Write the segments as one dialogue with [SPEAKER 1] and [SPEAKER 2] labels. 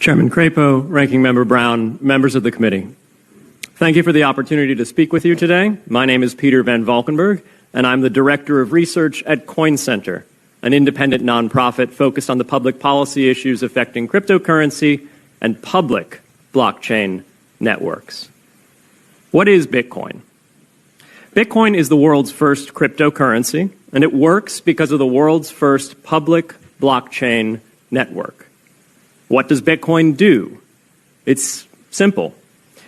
[SPEAKER 1] Chairman Crapo, Ranking Member Brown, members of the committee. Thank you for the opportunity to speak with you today. My name is Peter Van Valkenburg, and I'm the Director of Research at Coin Center, an independent nonprofit focused on the public policy issues affecting cryptocurrency and public blockchain networks. What is Bitcoin? Bitcoin is the world's first cryptocurrency, and it works because of the world's first public blockchain network. What does Bitcoin do? It's simple.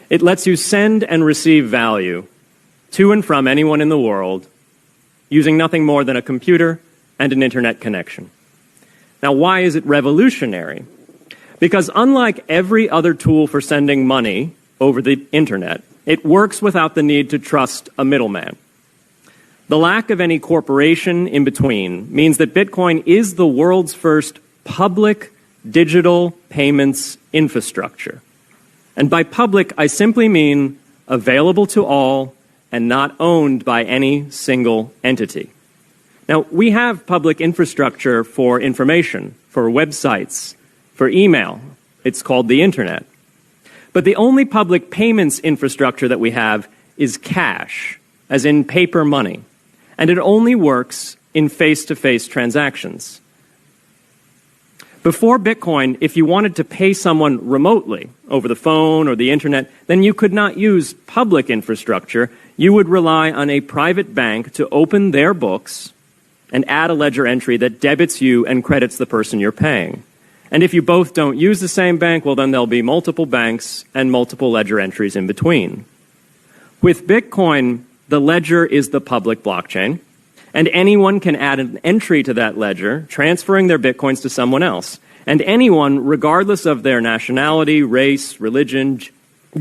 [SPEAKER 1] It lets you send and receive value to and from anyone in the world using nothing more than a computer and an internet connection. Now, why is it revolutionary? Because unlike every other tool for sending money over the internet, it works without the need to trust a middleman. The lack of any corporation in between means that Bitcoin is the world's first public digital payments infrastructure. And by public, I simply mean available to all and not owned by any single entity. Now, we have public infrastructure for information, for websites, for email. It's called the internet. But the only public payments infrastructure that we have is cash, as in paper money. And it only works in face-to-face transactions. Before Bitcoin, if you wanted to pay someone remotely over the phone or the internet, then you could not use public infrastructure. You would rely on a private bank to open their books and add a ledger entry that debits you and credits the person you're paying. And if you both don't use the same bank, well, then there'll be multiple banks and multiple ledger entries in between. With Bitcoin, the ledger is the public blockchain, and anyone can add an entry to that ledger, transferring their Bitcoins to someone else. And anyone, regardless of their nationality, race, religion,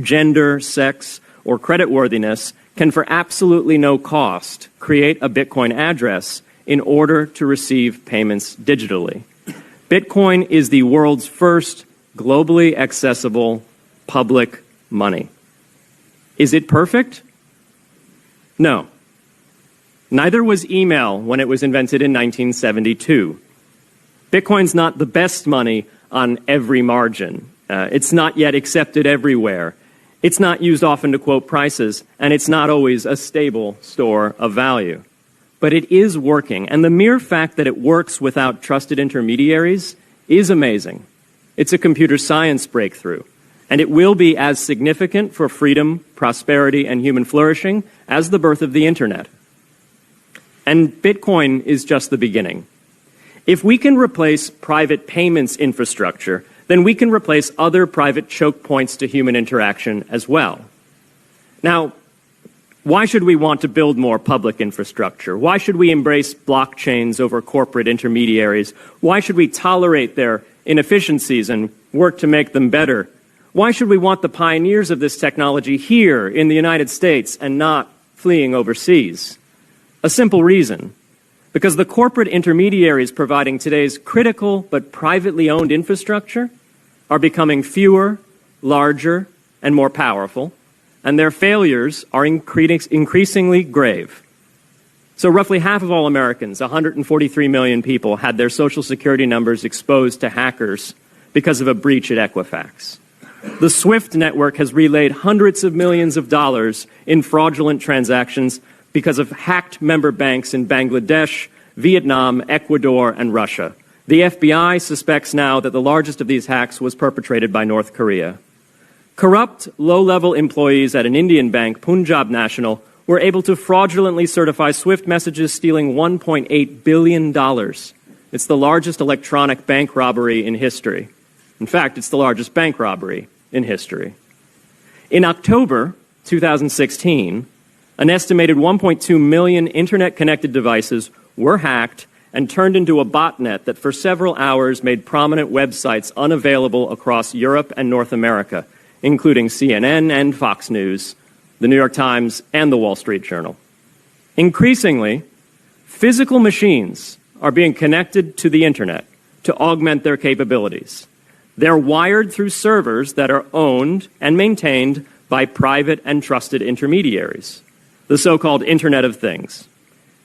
[SPEAKER 1] gender, sex, or creditworthiness, can for absolutely no cost create a Bitcoin address in order to receive payments digitally. Bitcoin is the world's first globally accessible public money. Is it perfect? No. Neither was email when it was invented in 1972. Bitcoin's not the best money on every margin. It's not yet accepted everywhere. It's not used often to quote prices, and it's not always a stable store of value. But it is working, and the mere fact that it works without trusted intermediaries is amazing. It's a computer science breakthrough, and it will be as significant for freedom, prosperity, and human flourishing as the birth of the internet. And Bitcoin is just the beginning. If we can replace private payments infrastructure, then we can replace other private choke points to human interaction as well. Now, why should we want to build more public infrastructure? Why should we embrace blockchains over corporate intermediaries? Why should we tolerate their inefficiencies and work to make them better? Why should we want the pioneers of this technology here in the United States and not fleeing overseas? A simple reason. Because the corporate intermediaries providing today's critical but privately owned infrastructure are becoming fewer, larger, and more powerful, and their failures are increasingly grave. So roughly half of all Americans, 143 million people, had their Social Security numbers exposed to hackers because of a breach at Equifax. The SWIFT network has relayed hundreds of millions of dollars in fraudulent transactions because of hacked member banks in Bangladesh, Vietnam, Ecuador, and Russia. The FBI suspects now that the largest of these hacks was perpetrated by North Korea. Corrupt, low-level employees at an Indian bank, Punjab National, were able to fraudulently certify SWIFT messages, stealing $1.8 billion. It's the largest electronic bank robbery in history. In fact, it's the largest bank robbery in history. In October 2016, an estimated 1.2 million internet-connected devices were hacked and turned into a botnet that for several hours made prominent websites unavailable across Europe and North America, including CNN and Fox News, the New York Times, and the Wall Street Journal. Increasingly, physical machines are being connected to the internet to augment their capabilities. They're wired through servers that are owned and maintained by private and trusted intermediaries, the so-called Internet of Things.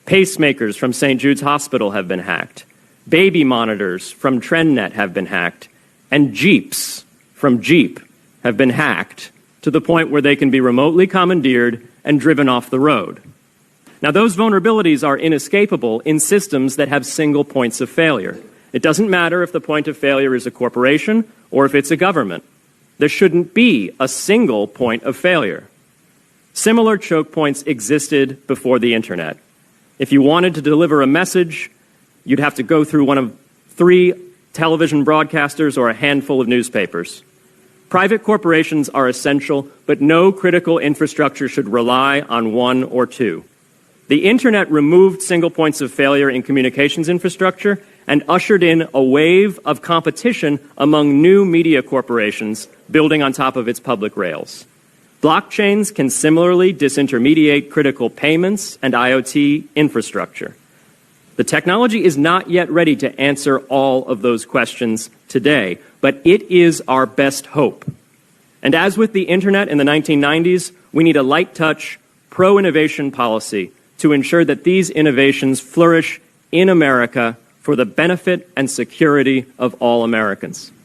[SPEAKER 1] Pacemakers from St. Jude's Hospital have been hacked. Baby monitors from TrendNet have been hacked. And Jeeps from Jeep have been hacked to the point where they can be remotely commandeered and driven off the road. Now, those vulnerabilities are inescapable in systems that have single points of failure. It doesn't matter if the point of failure is a corporation or if it's a government. There shouldn't be a single point of failure. Similar choke points existed before the internet. If you wanted to deliver a message, you'd have to go through one of 3 television broadcasters or a handful of newspapers. Private corporations are essential, but no critical infrastructure should rely on 1 or 2. The internet removed single points of failure in communications infrastructure and ushered in a wave of competition among new media corporations building on top of its public rails. Blockchains can similarly disintermediate critical payments and IoT infrastructure. The technology is not yet ready to answer all of those questions today, but it is our best hope. And as with the internet in the 1990s, we need a light-touch, pro-innovation policy to ensure that these innovations flourish in America for the benefit and security of all Americans.